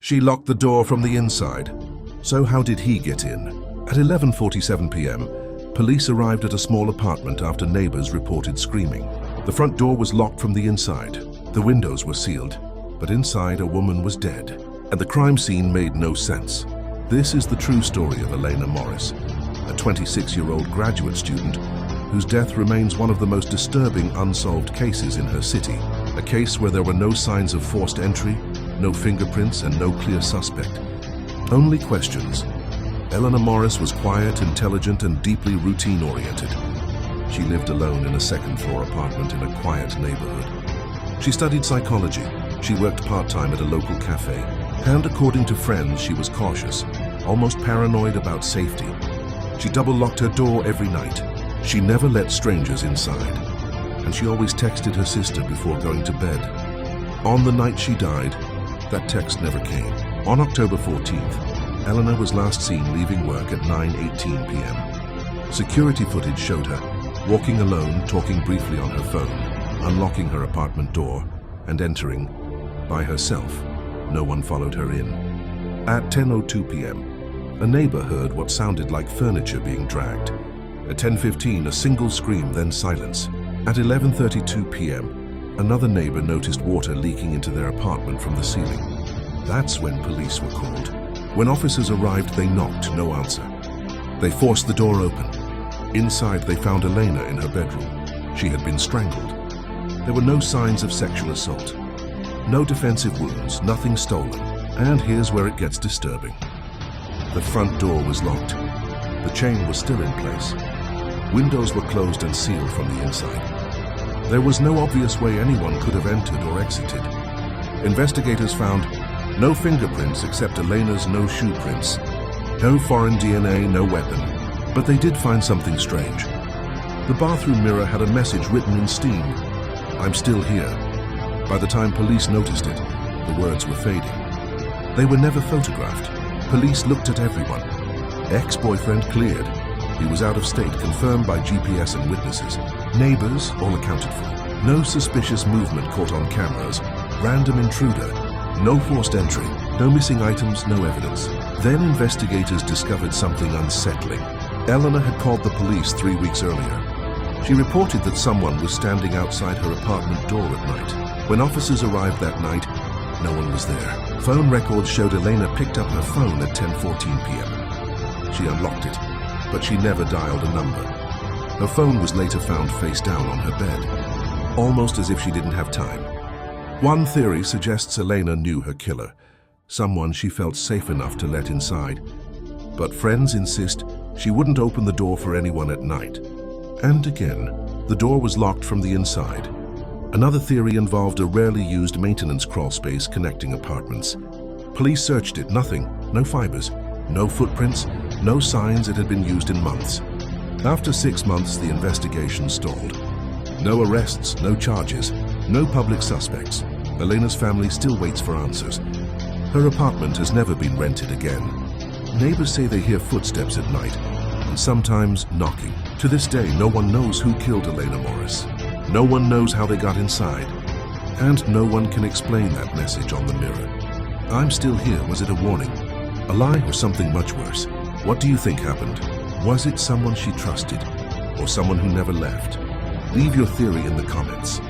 She locked the door from the inside. So how did he get in? At 11:47 p.m., police arrived at a small apartment after neighbors reported screaming. The front door was locked from the inside. The windows were sealed, but inside a woman was dead, and the crime scene made no sense. This is the true story of Elena Morris, a 26-year-old graduate student whose death remains one of the most disturbing unsolved cases in her city. A case where there were no signs of forced entry, no fingerprints, and no clear suspect. Only questions. Elena Morris was quiet, intelligent, and deeply routine-oriented. She lived alone in a second-floor apartment in a quiet neighborhood. She studied psychology. She worked part-time at a local cafe. And according to friends, she was cautious, almost paranoid about safety. She double-locked her door every night. She never let strangers inside. And she always texted her sister before going to bed. On the night she died, that text never came. On October 14th, Elena was last seen leaving work at 9:18 p.m. Security footage showed her walking alone, talking briefly on her phone, unlocking her apartment door, and entering by herself. No one followed her in. At 10:02 p.m., a neighbor heard what sounded like furniture being dragged. At 10:15, a single scream, then silence. At 11:32 p.m., another neighbor noticed water leaking into their apartment from the ceiling. That's when police were called. When officers arrived, they knocked, no answer. They forced the door open. Inside, they found Elena in her bedroom. She had been strangled. There were no signs of sexual assault. No defensive wounds, nothing stolen. And here's where it gets disturbing. The front door was locked. The chain was still in place. Windows were closed and sealed from the inside. There was no obvious way anyone could have entered or exited. Investigators found no fingerprints except Elena's no shoe prints, no foreign DNA, no weapon. But they did find something strange. The bathroom mirror had a message written in steam. "I'm still here." By the time police noticed it, the words were fading. They were never photographed. Police looked at everyone. Ex-boyfriend cleared. He was out of state, confirmed by GPS and witnesses. Neighbors, all accounted for. No suspicious movement caught on cameras. Random intruder. No forced entry. No missing items, no evidence. Then investigators discovered something unsettling. Elena had called the police 3 weeks earlier. She reported that someone was standing outside her apartment door at night. When officers arrived that night, no one was there. Phone records showed Elena picked up her phone at 10:14 p.m. She unlocked it, but she never dialed a number. Her phone was later found face down on her bed, almost as if she didn't have time. One theory suggests Elena knew her killer, someone she felt safe enough to let inside. But friends insist she wouldn't open the door for anyone at night. And again, the door was locked from the inside. Another theory involved a rarely used maintenance crawl space connecting apartments. Police searched it, nothing, no fibers, no footprints, no signs it had been used in months. After 6 months, the investigation stalled. No arrests, no charges, no public suspects. Elena's family still waits for answers. Her apartment has never been rented again. Neighbors say they hear footsteps at night, and sometimes knocking. To this day, no one knows who killed Elena Morris. No one knows how they got inside, and no one can explain that message on the mirror. "I'm still here." Was it a warning? A lie, or something much worse? What do you think happened? Was it someone she trusted, or someone who never left? Leave your theory in the comments.